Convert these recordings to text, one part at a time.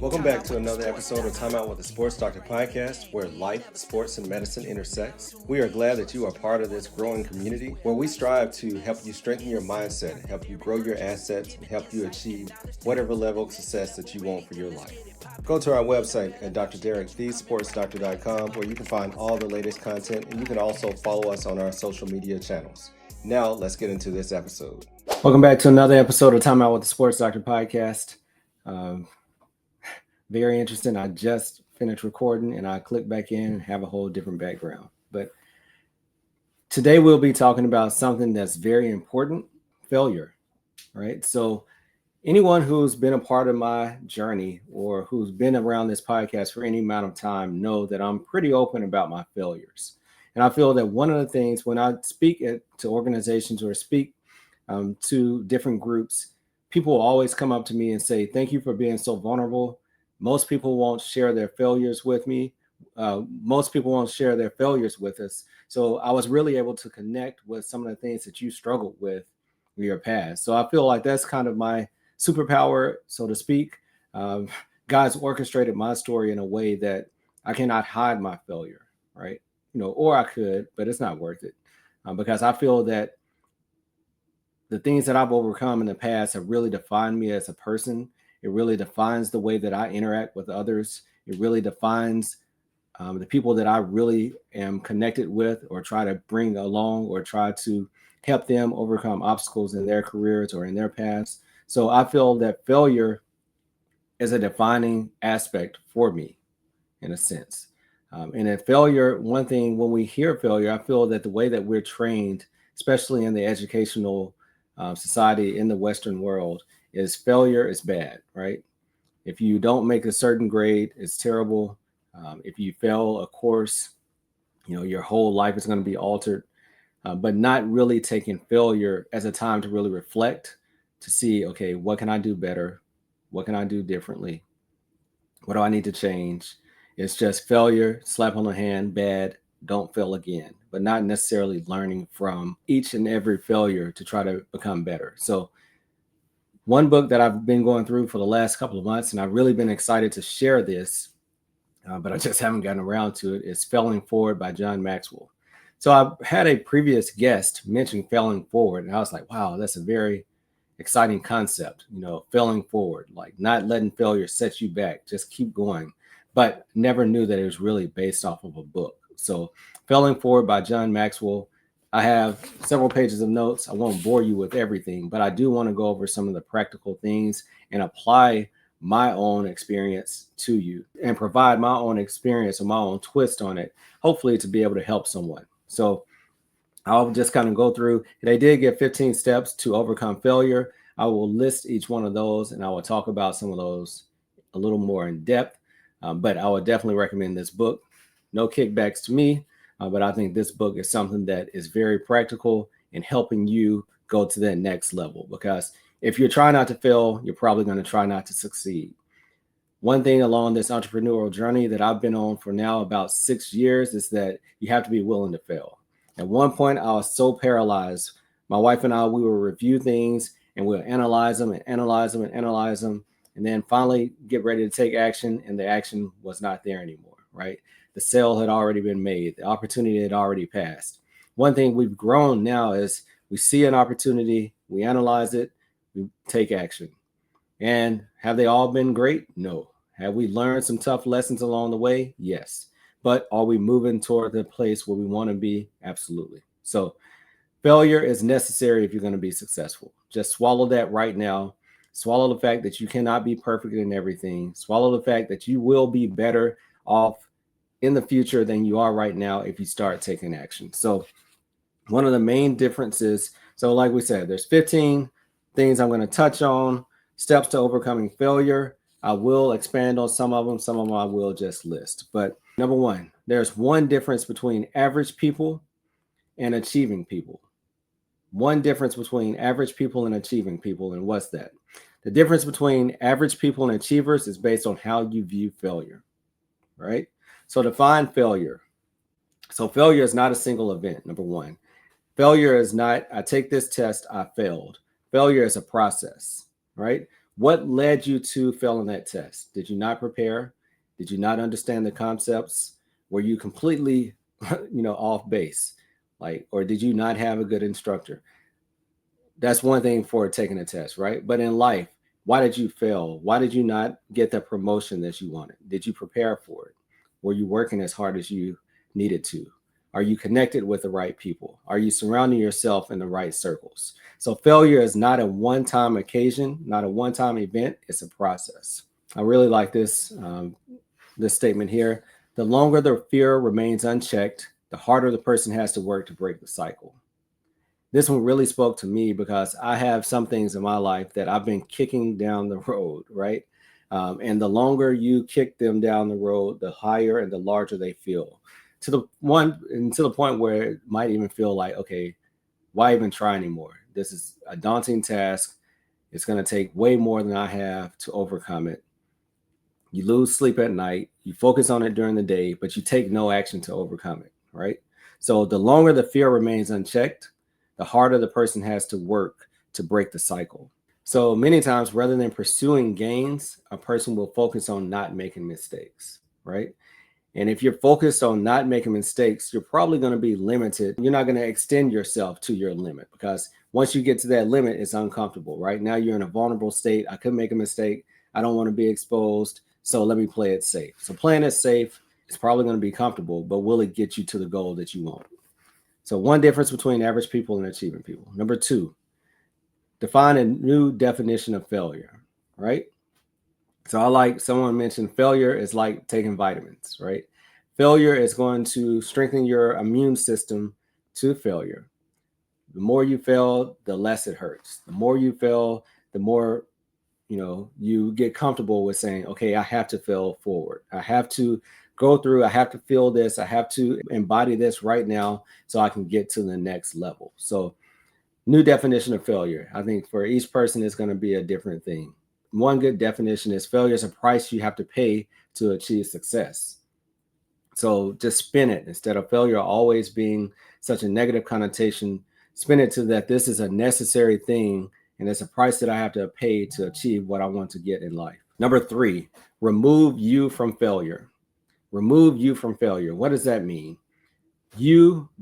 Welcome back to another episode of Time Out with the Sports Doctor podcast, where life, sports, and medicine intersects. We are glad that you are part of this growing community where we strive to help you strengthen your mindset, help you grow your assets, and help you achieve whatever level of success that you want for your life. Go to our website at Dr.Derrick, thesportsdoctor.com, where you can find all the latest content, and you can also follow us on our social media channels. Now, let's get into this episode. Welcome back to another episode of Time Out with the Sports Doctor podcast. Very interesting. I just finished recording and I click back in and have a whole different background. But today we'll be talking about something that's very important, failure, right? So anyone who's been a part of my journey or who's been around this podcast for any amount of time know that I'm pretty open about my failures. And I feel that one of the things when I speak to organizations or speak to different groups, people will always come up to me and say, thank you for being so vulnerable. Most people won't share their failures with me. Most people won't share their failures with us. So I was really able to connect with some of the things that you struggled with in your past. So I feel like that's kind of my superpower, so to speak. God's orchestrated my story in a way that I cannot hide my failure, right? Or I could, but it's not worth it because I feel that the things that I've overcome in the past have really defined me as a person. It really defines the way that I interact with others. It really defines the people that I really am connected with or try to bring along or try to help them overcome obstacles in their careers or in their past. So I feel that failure is a defining aspect for me in a sense. And in failure, one thing when we hear failure, I feel that the way that we're trained, especially in the educational society in the Western world, is failure is bad, right? If you don't make a certain grade, it's terrible. If you fail a course, your whole life is going to be altered, but not really taking failure as a time to really reflect, to see, okay, what can I do better? What can I do differently? What do I need to change? It's just failure, slap on the hand, bad, don't fail again, but not necessarily learning from each and every failure to try to become better. So one book that I've been going through for the last couple of months, and I've really been excited to share this, but I just haven't gotten around to it, is Failing Forward by John Maxwell. So I've had a previous guest mention failing forward, and I was like, wow, that's a very exciting concept, failing forward, like not letting failure set you back, just keep going, but never knew that it was really based off of a book. So Failing Forward by John Maxwell. I have several pages of notes. I won't bore you with everything, but I do want to go over some of the practical things and apply my own experience to you and provide my own experience or my own twist on it, hopefully to be able to help someone. So I'll just kind of go through. They did give 15 steps to overcome failure. I will list each one of those and I will talk about some of those a little more in depth, but I would definitely recommend this book. No kickbacks to me. But I think this book is something that is very practical in helping you go to that next level. Because if you're trying not to fail, you're probably going to try not to succeed. One thing along this entrepreneurial journey that I've been on for now about 6 years is that you have to be willing to fail. At one point, I was so paralyzed. My wife and I, we would review things and we'll analyze them and analyze them and analyze them. And then finally get ready to take action. And the action was not there anymore, right? The sale had already been made. The opportunity had already passed. One thing we've grown now is we see an opportunity, we analyze it, we take action. And have they all been great? No. Have we learned some tough lessons along the way? Yes. But are we moving toward the place where we want to be? Absolutely. So failure is necessary if you're going to be successful. Just swallow that right now. Swallow the fact that you cannot be perfect in everything. Swallow the fact that you will be better off in the future than you are right now if you start taking action. So one of the main differences, so like we said, there's 15 things I'm going to touch on, steps to overcoming failure. I will expand on some of them I will just list. But number one, there's one difference between average people and achieving people. One difference between average people and achieving people. And what's that? The difference between average people and achievers is based on how you view failure, right? So define failure. So failure is not a single event, number one. Failure is not, I take this test, I failed. Failure is a process, right? What led you to failing that test? Did you not prepare? Did you not understand the concepts? Were you completely, off base? Or did you not have a good instructor? That's one thing for taking a test, right? But in life, why did you fail? Why did you not get the promotion that you wanted? Did you prepare for it? Were you working as hard as you needed to? Are you connected with the right people? Are you surrounding yourself in the right circles? So failure is not a one-time occasion, not a one-time event. It's a process. I really like this statement here. The longer the fear remains unchecked, the harder the person has to work to break the cycle. This one really spoke to me because I have some things in my life that I've been kicking down the road, right? And the longer you kick them down the road, the higher and the larger they feel. To the point where it might even feel like, okay, why even try anymore? This is a daunting task. It's going to take way more than I have to overcome it. You lose sleep at night. You focus on it during the day, but you take no action to overcome it, right? So the longer the fear remains unchecked, the harder the person has to work to break the cycle. So many times, rather than pursuing gains, a person will focus on not making mistakes, right? And if you're focused on not making mistakes, you're probably going to be limited. You're not going to extend yourself to your limit, because once you get to that limit, it's uncomfortable, right? Now you're in a vulnerable state. I could make a mistake. I don't want to be exposed. So let me play it safe. So playing it safe is probably going to be comfortable, but will it get you to the goal that you want? So one difference between average people and achieving people. Number 2, define a new definition of failure, right? So someone mentioned failure is like taking vitamins, right? Failure is going to strengthen your immune system to failure. The more you fail, the less it hurts. The more you fail, the more you get comfortable with saying, okay, I have to fail forward. I have to go through, I have to feel this, I have to embody this right now so I can get to the next level. So new definition of failure. I think for each person, it's going to be a different thing. One good definition is failure is a price you have to pay to achieve success. So just spin it, instead of failure always being such a negative connotation, spin it to that this is a necessary thing and it's a price that I have to pay to achieve what I want to get in life. Number 3, remove you from failure. Remove you from failure. What does that mean?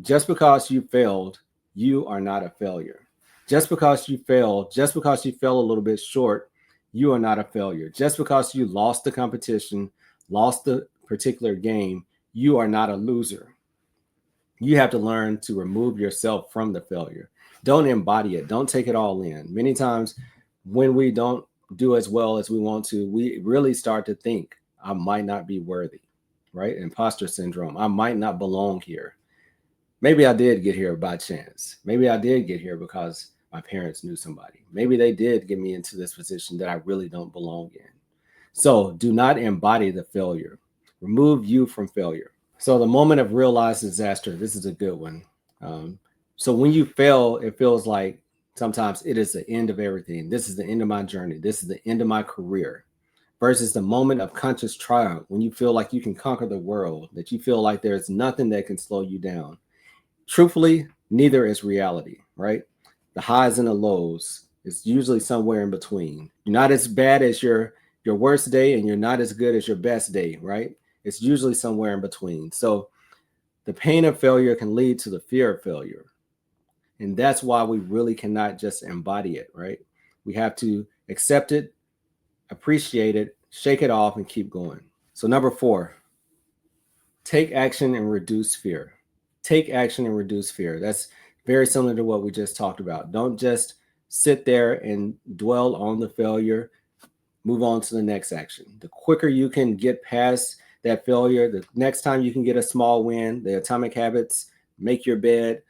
Just because you failed, you are not a failure. Just because you failed, just because you fell a little bit short, you are not a failure. Just because you lost the competition, lost the particular game, you are not a loser. You have to learn to remove yourself from the failure. Don't embody it. Don't take it all in. Many times when we don't do as well as we want to, we really start to think, I might not be worthy, right? Imposter syndrome. I might not belong here. Maybe I did get here by chance. Maybe I did get here because my parents knew somebody. Maybe they did get me into this position that I really don't belong in. So do not embody the failure. Remove you from failure. So the moment of realized disaster, this is a good one. So when you fail, it feels like sometimes it is the end of everything. This is the end of my journey. This is the end of my career. Versus the moment of conscious triumph, when you feel like you can conquer the world, that you feel like there's nothing that can slow you down. Truthfully, neither is reality, right? The highs and the lows, it's usually somewhere in between. You're not as bad as your worst day, and you're not as good as your best day, right? It's usually somewhere in between. So the pain of failure can lead to the fear of failure. And that's why we really cannot just embody it, right? We have to accept it, appreciate it, shake it off, and keep going. So number 4, take action and reduce fear. Take action and reduce fear. That's very similar to what we just talked about. Don't just sit there and dwell on the failure. Move on to the next action. The quicker you can get past that failure, the next time you can get a small win. The Atomic Habits, Make Your Bed,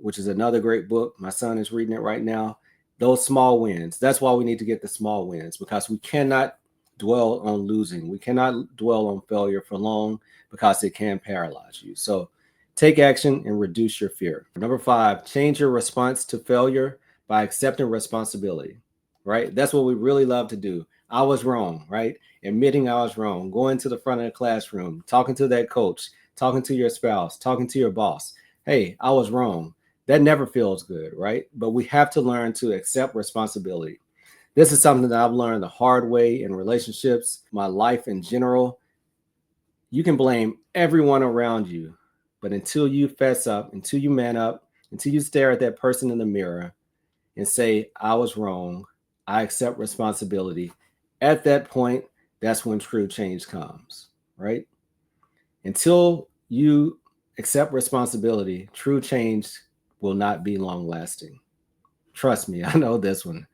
which is another great book. My son is reading it right now. Those small wins. That's why we need to get the small wins, because we cannot dwell on losing. We cannot dwell on failure for long, because it can paralyze you. So take action and reduce your fear. Number 5, change your response to failure by accepting responsibility, right? That's what we really love to do. I was wrong, right? Admitting I was wrong, going to the front of the classroom, talking to that coach, talking to your spouse, talking to your boss. Hey, I was wrong. That never feels good, right? But we have to learn to accept responsibility. This is something that I've learned the hard way in relationships, my life in general. You can blame everyone around you, but until you fess up, until you man up, until you stare at that person in the mirror and say, I was wrong, I accept responsibility, at that point, that's when true change comes, right? Until you accept responsibility, true change will not be long lasting. Trust me, I know this one.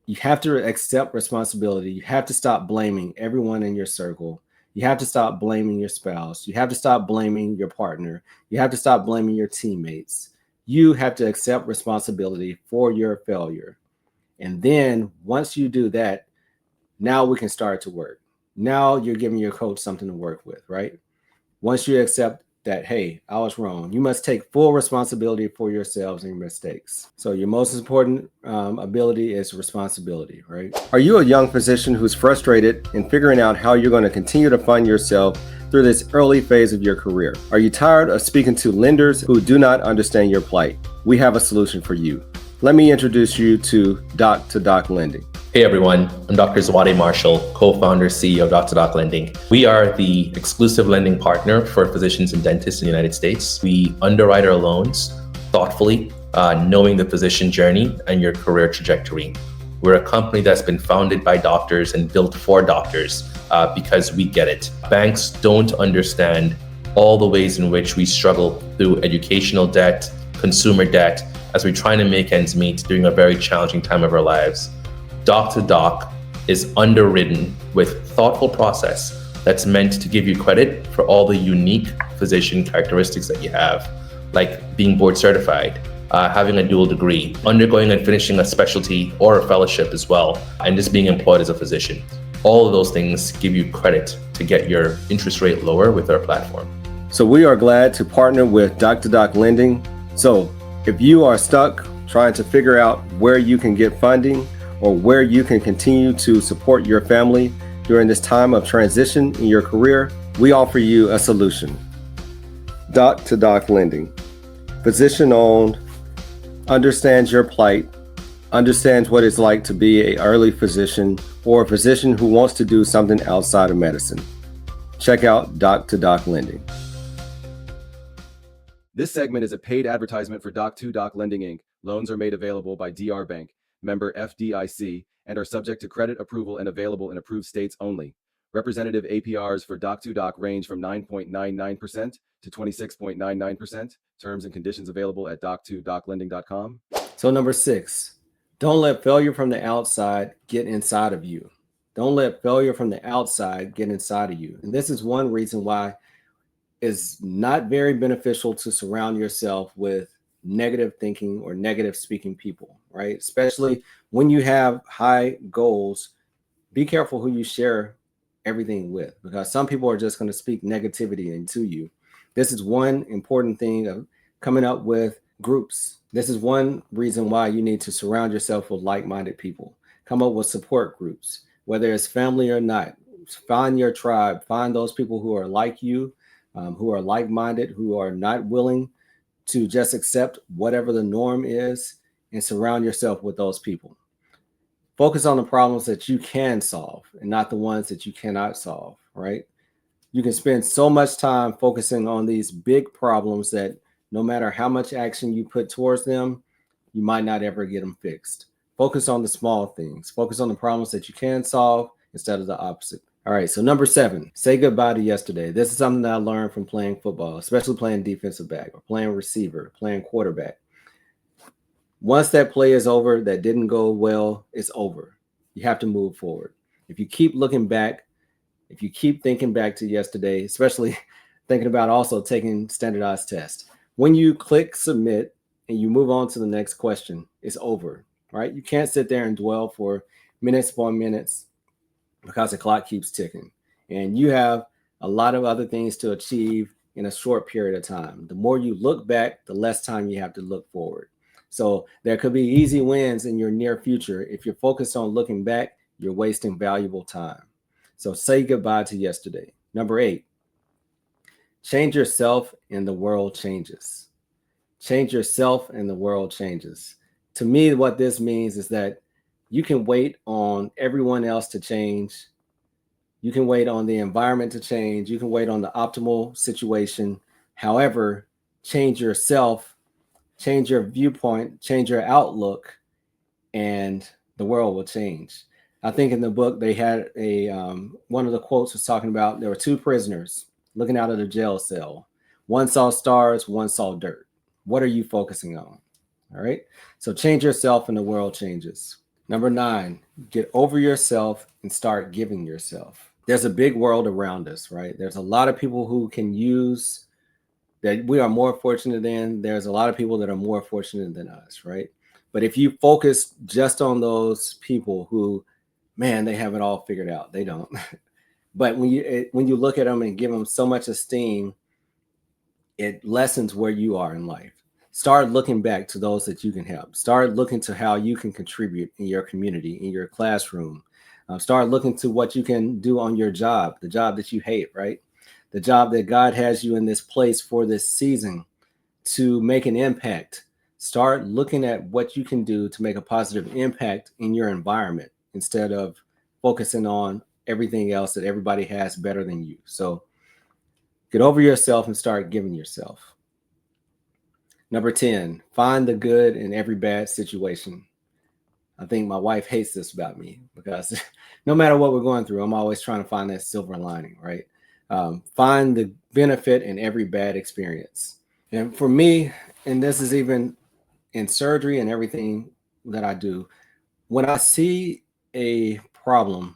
You have to accept responsibility. You have to stop blaming everyone in your circle. You have to stop blaming your spouse. You have to stop blaming your partner. You have to stop blaming your teammates. You have to accept responsibility for your failure. And then once you do that, now we can start to work. Now you're giving your coach something to work with, right? Once you accept that, hey, I was wrong, you must take full responsibility for yourselves and your mistakes. So your most important ability is responsibility, right? Are you a young physician who's frustrated in figuring out how you're going to continue to fund yourself through this early phase of your career? Are you tired of speaking to lenders who do not understand your plight? We have a solution for you. Let me introduce you to Doc2Doc Lending. Hey everyone, I'm Dr. Zwade Marshall, co-founder, CEO of Doc2Doc Lending. We are the exclusive lending partner for physicians and dentists in the United States. We underwrite our loans thoughtfully, knowing the physician journey and your career trajectory. We're a company that's been founded by doctors and built for doctors because we get it. Banks don't understand all the ways in which we struggle through educational debt, consumer debt, as we're trying to make ends meet during a very challenging time of our lives. Doc2Doc is underwritten with thoughtful process that's meant to give you credit for all the unique physician characteristics that you have, like being board certified, having a dual degree, undergoing and finishing a specialty or a fellowship as well, and just being employed as a physician. All of those things give you credit to get your interest rate lower with our platform. So we are glad to partner with Doc2Doc Lending. So if you are stuck trying to figure out where you can get funding or where you can continue to support your family during this time of transition in your career, we offer you a solution. Doc2Doc Lending, physician owned, understands your plight, understands what it's like to be an early physician or a physician who wants to do something outside of medicine. Check out Doc2Doc Lending. This segment is a paid advertisement for Doc2Doc Lending Inc. Loans are made available by DR Bank, member FDIC, and are subject to credit approval and available in approved states only. Representative APRs for Doc2Doc range from 9.99% to 26.99%. Terms and conditions available at doc2doclending.com. So number 6, don't let failure from the outside get inside of you. Don't let failure from the outside get inside of you. And this is one reason why it's not very beneficial to surround yourself with negative thinking or negative speaking people, right? Especially when you have high goals, be careful who you share everything with, because some people are just going to speak negativity into you. This is one important thing of coming up with groups. This is one reason why you need to surround yourself with like-minded people. Come up with support groups, whether it's family or not. Find your tribe, find those people who are like you, who are like-minded, who are not willing to just accept whatever the norm is, and surround yourself with those people. Focus on the problems that you can solve and not the ones that you cannot solve, right? You can spend so much time focusing on these big problems that no matter how much action you put towards them, you might not ever get them fixed. Focus on the small things. Focus on the problems that you can solve instead of the opposite. All right, so number 7, say goodbye to yesterday. This is something that I learned from playing football, especially playing defensive back or playing receiver, playing quarterback. Once that play is over, that didn't go well, it's over. You have to move forward. If you keep looking back, if you keep thinking back to yesterday, especially thinking about also taking standardized tests, when you click submit and you move on to the next question, it's over, right? You can't sit there and dwell for minutes upon minutes, because the clock keeps ticking and you have a lot of other things to achieve in a short period of time. The more you look back, the less time you have to look forward. So there could be easy wins in your near future. If you're focused on looking back, you're wasting valuable time. So say goodbye to yesterday. Number 8, change yourself and the world changes. Change yourself and the world changes. To me, what this means is that You can wait on everyone else to change. You can wait on the environment to change. You can wait on the optimal situation. However, change yourself, change your viewpoint, change your outlook, and the world will change. I think in the book they had a one of the quotes was talking about there were two prisoners looking out of the jail cell. One saw stars, one saw dirt. What are you focusing on? All right. So change yourself and the world changes. Number 9, get over yourself and start giving yourself. There's a big world around us, right? There's a lot of people who can use that we are more fortunate than. There's a lot of people that are more fortunate than us, right? But if you focus just on those people who, man, they have it all figured out, they don't. But when you look at them and give them so much esteem, it lessens where you are in life. Start looking back to those that you can help. Start looking to how you can contribute in your community, in your classroom. Start looking to what you can do on your job, the job that you hate, right? The job that God has you in this place for this season to make an impact. Start looking at what you can do to make a positive impact in your environment instead of focusing on everything else that everybody has better than you. So get over yourself and start giving yourself. Number 10, find the good in every bad situation. I think my wife hates this about me because no matter what we're going through, I'm always trying to find that silver lining, right? Find the benefit in every bad experience. And for me, and this is even in surgery and everything that I do, when I see a problem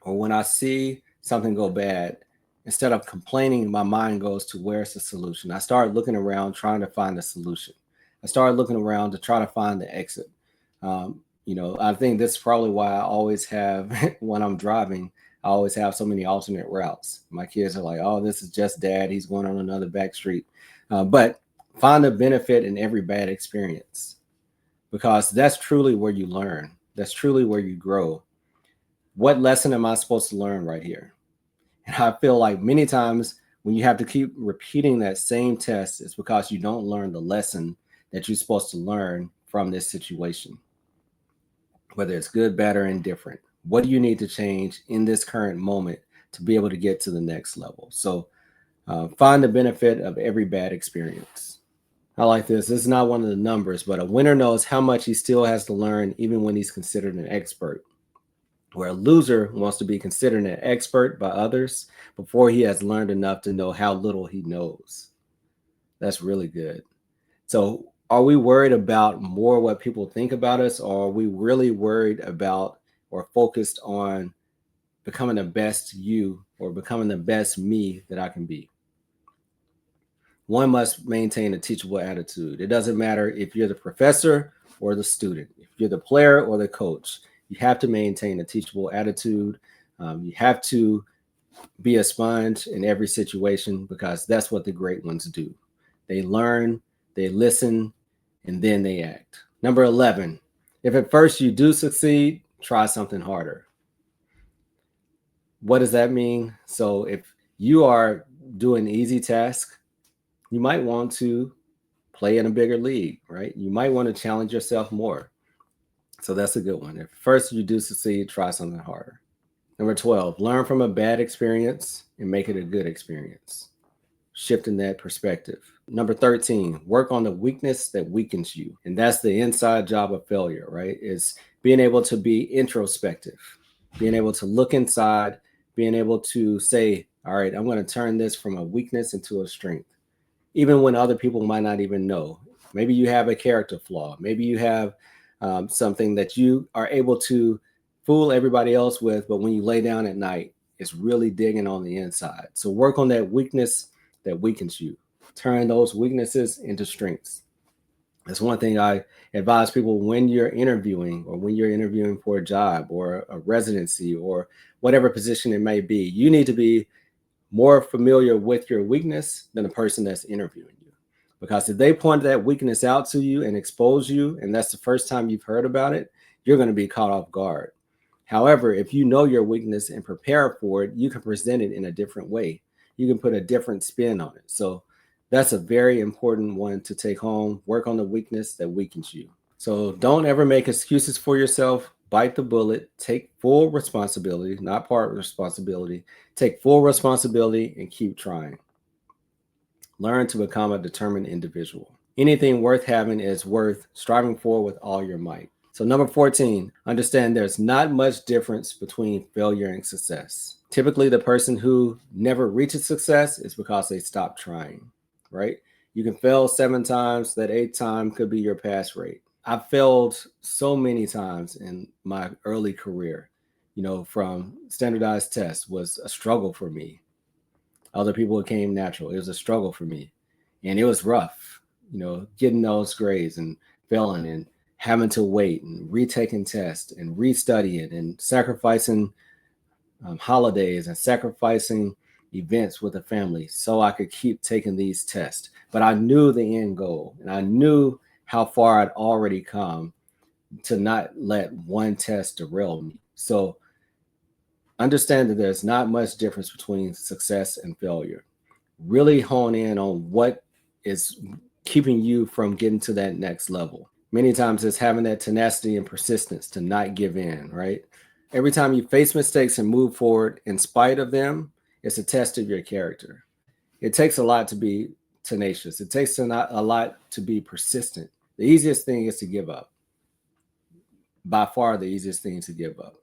or when I see something go bad, instead of complaining, my mind goes to where's the solution. I start looking around trying to find a solution. I started looking around to try to find the exit. I think this is probably why I always have, when I'm driving, I always have so many alternate routes. My kids are like, oh, this is just dad. He's going on another back street. But find the benefit in every bad experience, because that's truly where you learn. That's truly where you grow. What lesson am I supposed to learn right here? And I feel like many times when you have to keep repeating that same test, it's because you don't learn the lesson that you're supposed to learn from this situation. Whether it's good, bad, or indifferent, what do you need to change in this current moment to be able to get to the next level? So find the benefit of every bad experience. I like this. This is not one of the numbers, but a winner knows how much he still has to learn even when he's considered an expert. Where a loser wants to be considered an expert by others before he has learned enough to know how little he knows. That's really good. So are we worried about more what people think about us, or are we really worried about or focused on becoming the best you or becoming the best me that I can be? One must maintain a teachable attitude. It doesn't matter if you're the professor or the student, if you're the player or the coach, you have to maintain a teachable attitude. You have to be a sponge in every situation, because that's what the great ones do. They learn, they listen, and then they act. Number 11, if at first you do succeed, try something harder. What does that mean? So if you are doing an easy task, you might want to play in a bigger league, right? You might want to challenge yourself more. So that's a good one. If first you do succeed, try something harder. Number 12, learn from a bad experience and make it a good experience. Shifting that perspective. Number 13, work on the weakness that weakens you. And that's the inside job of failure, right? Is being able to be introspective, being able to look inside, being able to say, all right, I'm going to turn this from a weakness into a strength, even when other people might not even know. Maybe you have a character flaw. Maybe you have something that you are able to fool everybody else with, but when you lay down at night, it's really digging on the inside. So work on that weakness that weakens you. Turn those weaknesses into strengths. That's one thing I advise people when you're interviewing, or when you're interviewing for a job or a residency or whatever position it may be. You need to be more familiar with your weakness than the person that's interviewing you. Because if they point that weakness out to you and expose you, and that's the first time you've heard about it, you're going to be caught off guard. However, if you know your weakness and prepare for it, you can present it in a different way. You can put a different spin on it. So that's a very important one to take home. Work on the weakness that weakens you. So don't ever make excuses for yourself. bite the bullet, take full responsibility, not part responsibility, take full responsibility and keep trying. Learn to become a determined individual. Anything worth having is worth striving for with all your might. So number 14, understand there's not much difference between failure and success. Typically, the person who never reaches success is because they stopped trying, right? You can fail 7 times, that 8th time could be your pass rate. I failed so many times in my early career, from standardized tests was a struggle for me. Other people, it came natural. It was a struggle for me. And it was rough, getting those grades and failing and having to wait and retaking tests and restudying and sacrificing holidays and sacrificing events with the family so I could keep taking these tests. But I knew the end goal, and I knew how far I'd already come to not let one test derail me. So understand that there's not much difference between success and failure. Really hone in on what is keeping you from getting to that next level. Many times it's having that tenacity and persistence to not give in, right? Every time you face mistakes and move forward in spite of them, it's a test of your character. It takes a lot to be tenacious. It takes a lot to be persistent. The easiest thing is to give up. By far, the easiest thing to give up.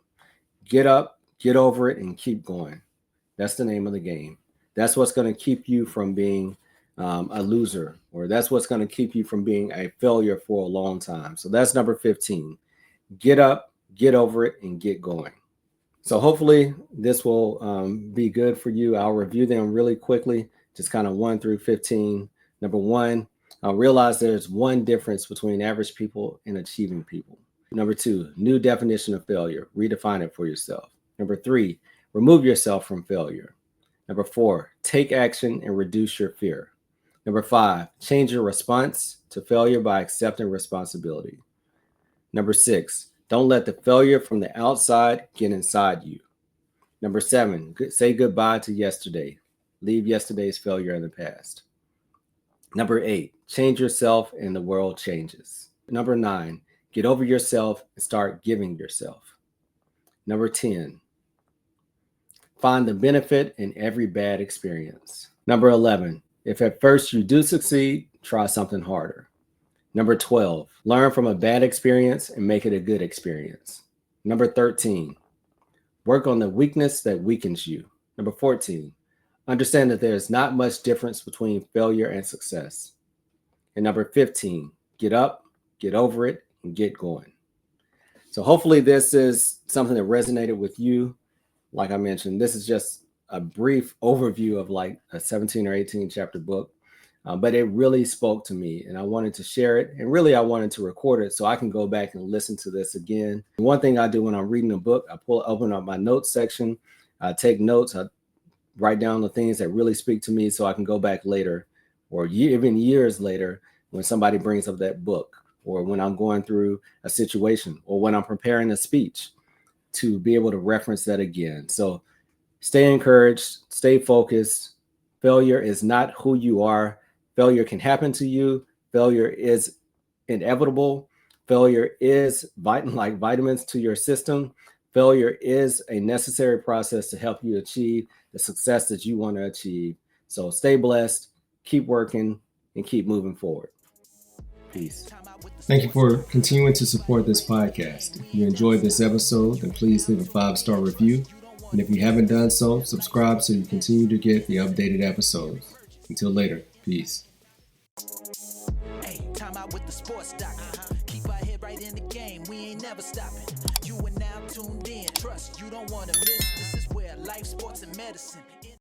Get up, get over it, and keep going. That's the name of the game. That's what's going to keep you from being a loser, or that's what's going to keep you from being a failure for a long time. So that's number 15. Get up, get over it, and get going. So hopefully this will be good for you. I'll review them really quickly, just kind of 1 through 15. Number 1, realize there's one difference between average people and achieving people. Number 2, new definition of failure. Redefine it for yourself. Number 3, remove yourself from failure. Number 4, take action and reduce your fear. Number 5, change your response to failure by accepting responsibility. Number 6, don't let the failure from the outside get inside you. Number 7, say goodbye to yesterday. Leave yesterday's failure in the past. Number 8, change yourself and the world changes. Number 9, get over yourself and start giving yourself. Number 10, find the benefit in every bad experience. Number 11, if at first you do succeed, try something harder. Number 12, learn from a bad experience and make it a good experience. Number 13, work on the weakness that weakens you. Number 14, understand that there is not much difference between failure and success. And number 15, get up, get over it, and get going. So hopefully this is something that resonated with you. Like I mentioned, this is just a brief overview of like a 17 or 18 chapter book, but it really spoke to me and I wanted to share it. And really, I wanted to record it so I can go back and listen to this again. One thing I do when I'm reading a book, I open up my notes section, I take notes, I write down the things that really speak to me so I can go back later or even years later when somebody brings up that book or when I'm going through a situation or when I'm preparing a speech to be able to reference that again. So stay encouraged, stay focused. Failure is not who you are. Failure can happen to you. Failure is inevitable. Failure is like vitamins to your system. Failure is a necessary process to help you achieve the success that you want to achieve. So stay blessed, keep working, and keep moving forward. Peace. Thank you for continuing to support this podcast. If you enjoyed this episode, then please leave a 5-star review. And if you haven't done so, subscribe so you continue to get the updated episodes. Until later, peace. Hey, time out with the sports doc. Keep our head right in the game. We ain't never stopping. You are now tuned in. Trust you don't want to miss. This is where life, sports, and medicine